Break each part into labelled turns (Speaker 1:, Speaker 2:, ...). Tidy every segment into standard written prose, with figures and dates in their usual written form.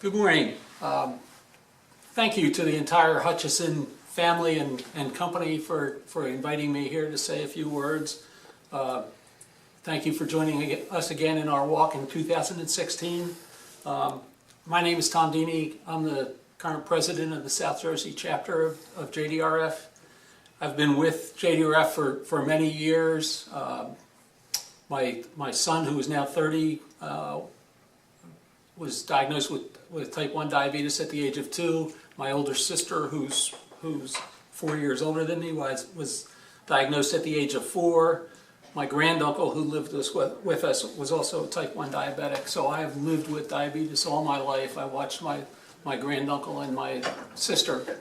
Speaker 1: Good morning. Thank you to the entire Hutchinson family and company for inviting me here to say a few words. Thank you for joining us again in our walk in 2016. My name is Tom Dini. I'm the current president of the South Jersey chapter of JDRF. I've been with JDRF for many years. My son, who is now 30, was diagnosed with type 1 diabetes at the age of 2. My older sister, who's 4 years older than me, was diagnosed at the age of 4. My granduncle, who lived with us, was also a type 1 diabetic. So I have lived with diabetes all my life. I watched my granduncle and my sister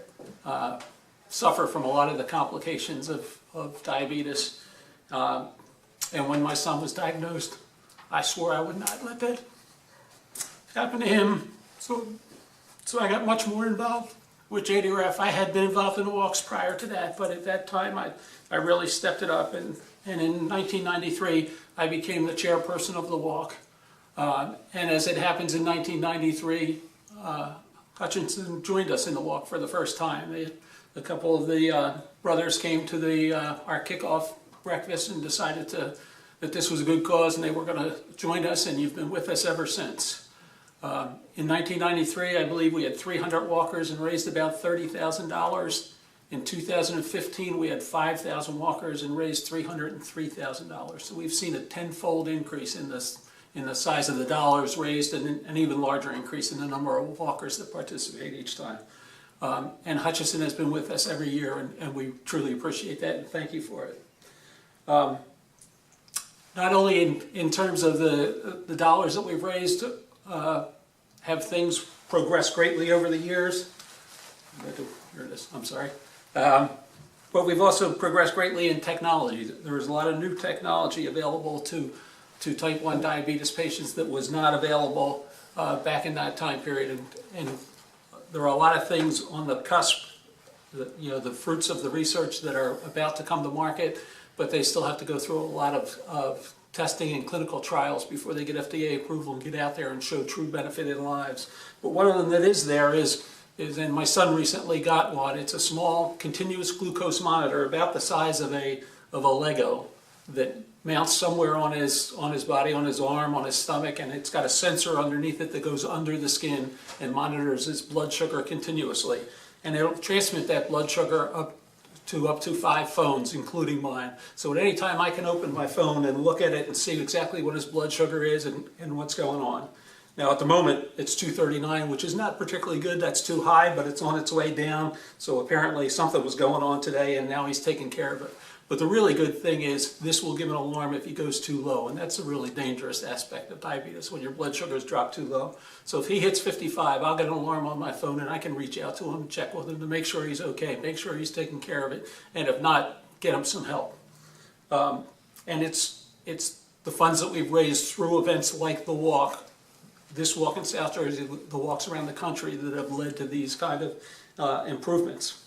Speaker 1: suffer from a lot of the complications of diabetes. And when my son was diagnosed, I swore I would not let that happen to him. So I got much more involved with JDRF. I had been involved in the walks prior to that, but at that time I really stepped it up. And in 1993, I became the chairperson of the walk. And as it happens in 1993, Hutchinson joined us in the walk for the first time. A couple of the brothers came to our kickoff breakfast and decided that this was a good cause and they were going to join us, and you've been with us ever since. In 1993, I believe we had 300 walkers and raised about $30,000. In 2015, we had 5,000 walkers and raised $303,000. So we've seen a tenfold increase in the size of the dollars raised, and an even larger increase in the number of walkers that participate each time. And Hutchinson has been with us every year, and we truly appreciate that, and thank you for it. Not only in terms of the dollars that we've raised, have things progressed greatly over the years. Here it is, I'm sorry. But we've also progressed greatly in technology. There was a lot of new technology available to type 1 diabetes patients that was not available back in that time period. And there are a lot of things on the cusp, the fruits of the research that are about to come to market, but they still have to go through a lot of testing and clinical trials before they get FDA approval and get out there and show true benefit in lives. But one of them that is there is, and my son recently got one. It's a small continuous glucose monitor about the size of a Lego that mounts somewhere on his body, on his arm, on his stomach, and it's got a sensor underneath it that goes under the skin and monitors his blood sugar continuously. And it'll transmit that blood sugar up to 5 phones, including mine. So at any time I can open my phone and look at it and see exactly what his blood sugar is and what's going on. Now at the moment it's 239, which is not particularly good. That's too high, but it's on its way down. So apparently something was going on today and now he's taking care of it. But the really good thing is this will give an alarm if he goes too low, and that's a really dangerous aspect of diabetes, when your blood sugars drop too low. So if he hits 55, I'll get an alarm on my phone and I can reach out to him and check with him to make sure he's okay, make sure he's taking care of it, and if not, get him some help. And it's the funds that we've raised through events like the walk, this walk in South Jersey, the walks around the country, that have led to these kind of improvements.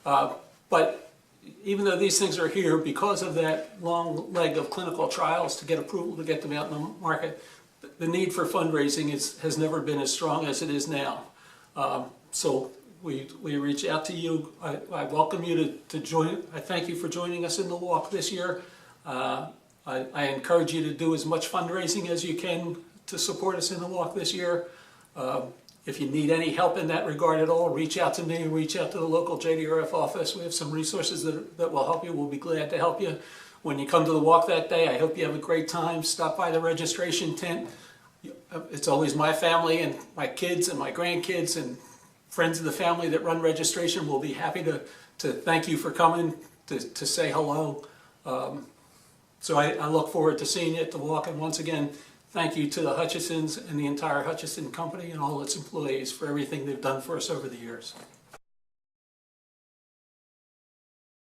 Speaker 1: But even though these things are here, because of that long leg of clinical trials to get approval to get them out in the market, the need for fundraising has never been as strong as it is now. So we reach out to you. I welcome you to join. I thank you for joining us in the walk this year. I encourage you to do as much fundraising as you can to support us in the walk this year. If you need any help in that regard at all, reach out to me, reach out to the local JDRF office. We have some resources that will help you. We'll be glad to help you. When you come to the walk that day, I hope you have a great time. Stop by the registration tent. It's always my family and my kids and my grandkids and friends of the family that run registration. We'll be happy to thank you for coming, to say hello. So I look forward to seeing you at the walk. And once again, thank you to the Hutchinsons and the entire Hutchinson company and all its employees for everything they've done for us over the years.